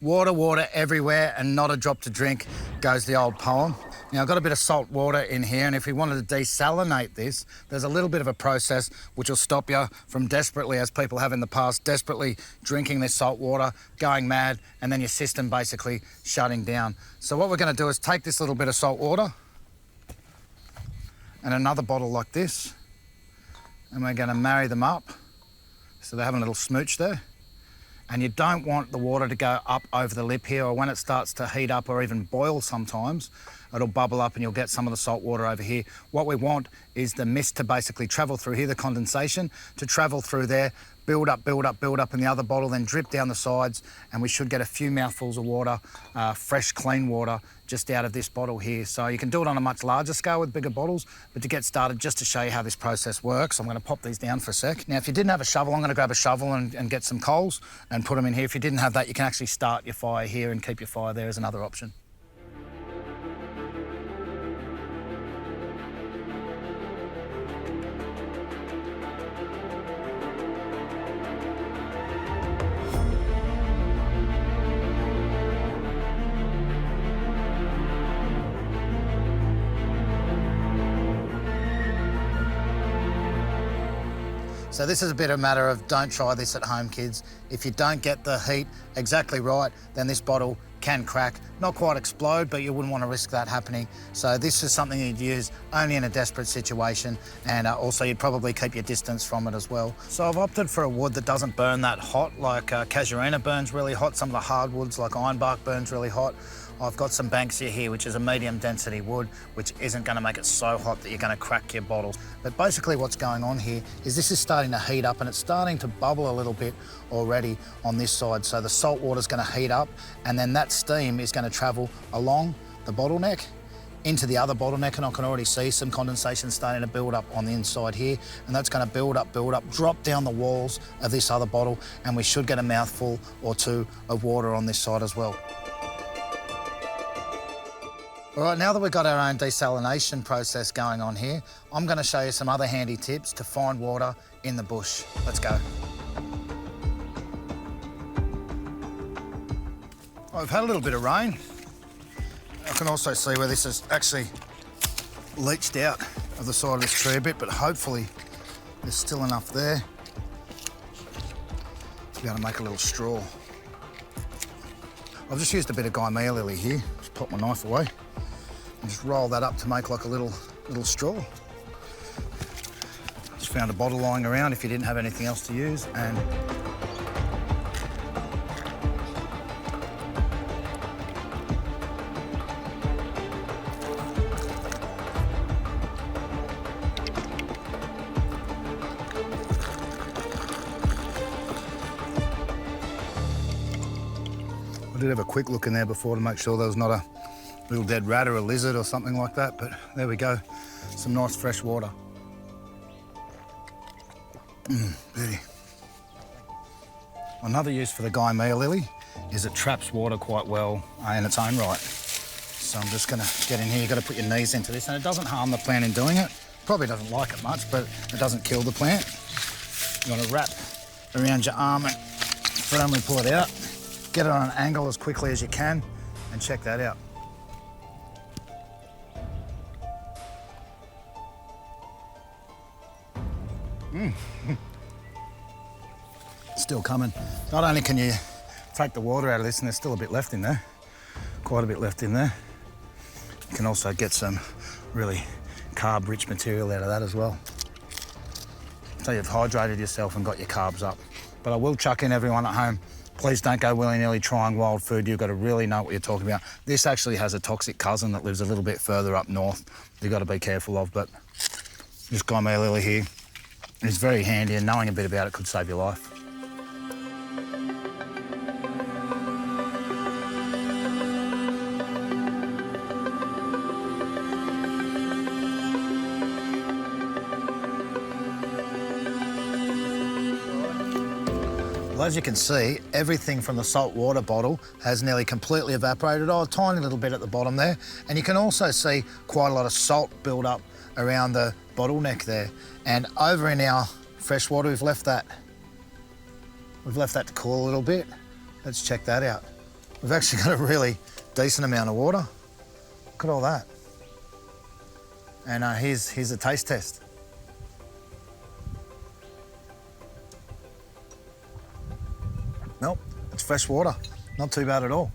Water, water everywhere and not a drop to drink, goes the old poem. Now, I've got a bit of salt water in here, and if we wanted to desalinate this, there's a little bit of a process which will stop you from desperately, as people have in the past, desperately drinking this salt water, going mad, and then your system basically shutting down. So what we're going to do is take this little bit of salt water and another bottle like this, and we're going to marry them up so they're having a little smooch there. And you don't want the water to go up over the lip here, or when it starts to heat up or even boil sometimes, it'll bubble up and you'll get some of the salt water over here. What we want is the mist to basically travel through here, the condensation, to travel through there, build up, build up, build up in the other bottle, then drip down the sides, and we should get a few mouthfuls of water, fresh, clean water, just out of this bottle here. So you can do it on a much larger scale with bigger bottles, but to get started, just to show you how this process works, I'm going to pop these down for a sec. Now, if you didn't have a shovel, I'm going to grab a shovel and get some coals and put them in here. If you didn't have that, you can actually start your fire here and keep your fire there as another option. So this is a bit of a matter of don't try this at home, kids. If you don't get the heat exactly right, then this bottle can crack. Not quite explode, but you wouldn't want to risk that happening. So this is something you'd use only in a desperate situation, and also you'd probably keep your distance from it as well. So I've opted for a wood that doesn't burn that hot, like Cassar burns really hot. Some of the hardwoods like ironbark burns really hot. I've got some Banksia here, which is a medium density wood, which isn't going to make it so hot that you're going to crack your bottles. But basically what's going on here is this is starting to heat up, and it's starting to bubble a little bit already on this side. So the salt water is going to heat up, and then that steam is going to travel along the bottleneck into the other bottleneck, and I can already see some condensation starting to build up on the inside here, and that's going to build up, drop down the walls of this other bottle, and we should get a mouthful or two of water on this side as well. All right, now that we've got our own desalination process going on here, I'm going to show you some other handy tips to find water in the bush. Let's go. I've had a little bit of rain. I can also see where this has actually leached out of the side of this tree a bit, but hopefully there's still enough there to be able to make a little straw. I've just used a bit of Goin lily here. Just pop my knife away and just roll that up to make like a little straw. Just found a bottle lying around if you didn't have anything else to use, and I did have a quick look in there before to make sure there was not a little dead rat or a lizard or something like that, but there we go. Some nice fresh water. Beauty. Another use for the Goin lily is it traps water quite well in its own right. So I'm just gonna get in here. You've got to put your knees into this, and it doesn't harm the plant in doing it. Probably doesn't like it much, but it doesn't kill the plant. You want to wrap around your arm and firmly pull it out. Get it on an angle as quickly as you can, and check that out. Still coming. Not only can you take the water out of this, and there's still a bit left in there, quite a bit left in there, you can also get some really carb-rich material out of that as well. So you've hydrated yourself and got your carbs up. But I will chuck in everyone at home, please don't go willy-nilly trying wild food. You've got to really know what you're talking about. This actually has a toxic cousin that lives a little bit further up north you've got to be careful of, but this Goin lily here is very handy, and knowing a bit about it could save your life. Well, as you can see, everything from the salt water bottle has nearly completely evaporated. Oh, a tiny little bit at the bottom there. And you can also see quite a lot of salt build up around the bottleneck there. And over in our fresh water, we've left that to cool a little bit. Let's check that out. We've actually got a really decent amount of water. Look at all that. And here's a taste test. Nope, it's fresh water. Not too bad at all.